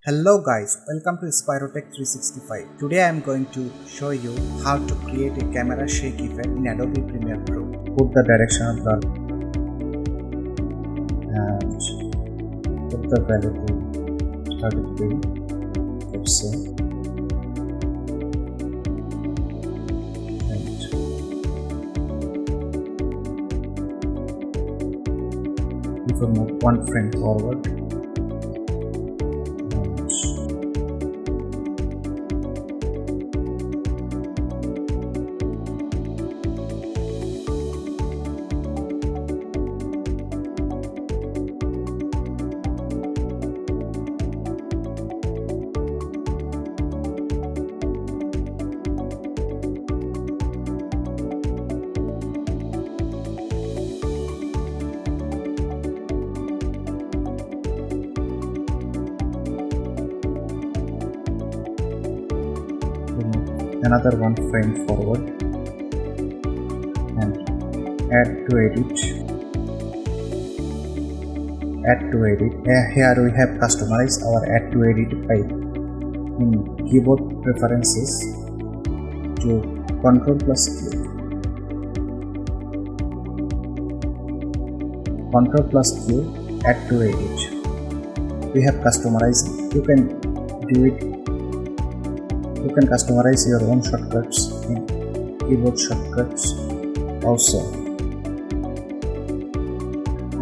Hello guys, welcome to Spyro Tech 365. Today I am going to show you how to create a camera shake effect in Adobe Premiere Pro. Put the direction of the and put the value to 33. Let's say. And if we move one frame forward, another one frame forward and add to edit. Here we have customized our add to edit by in keyboard preferences to Ctrl plus Q. Ctrl plus Q, add to edit. We have customized. You can do it. You can customize your own shortcuts in keyboard shortcuts also,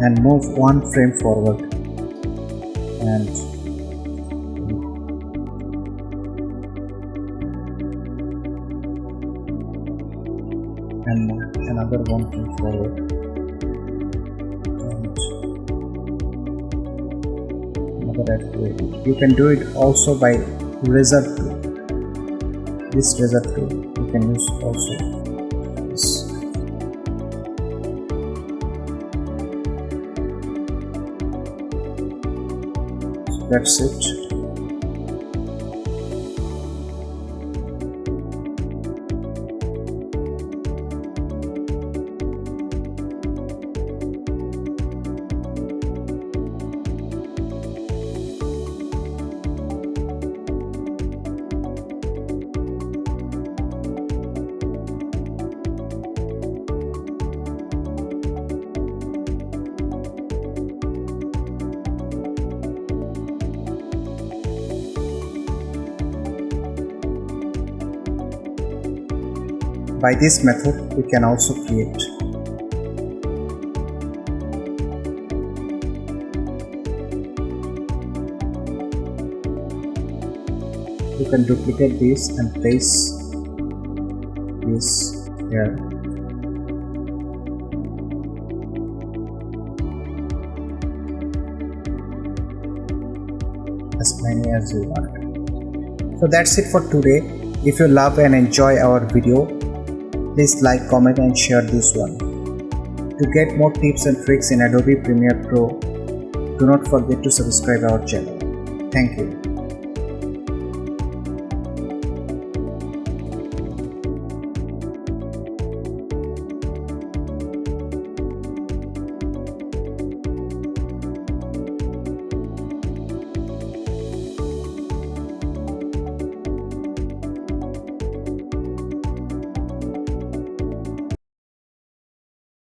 and move one frame forward and another one frame forward and another add to edit. You can do it also by razor tool. This razor tool you can use also this. So that's it. By this method, we can also create. You can duplicate this and place this here. As many as you want. So that's it for today. If you love and enjoy our video, please like, comment and share this one. To get more tips and tricks in Adobe Premiere Pro, do not forget to subscribe our channel. Thank you.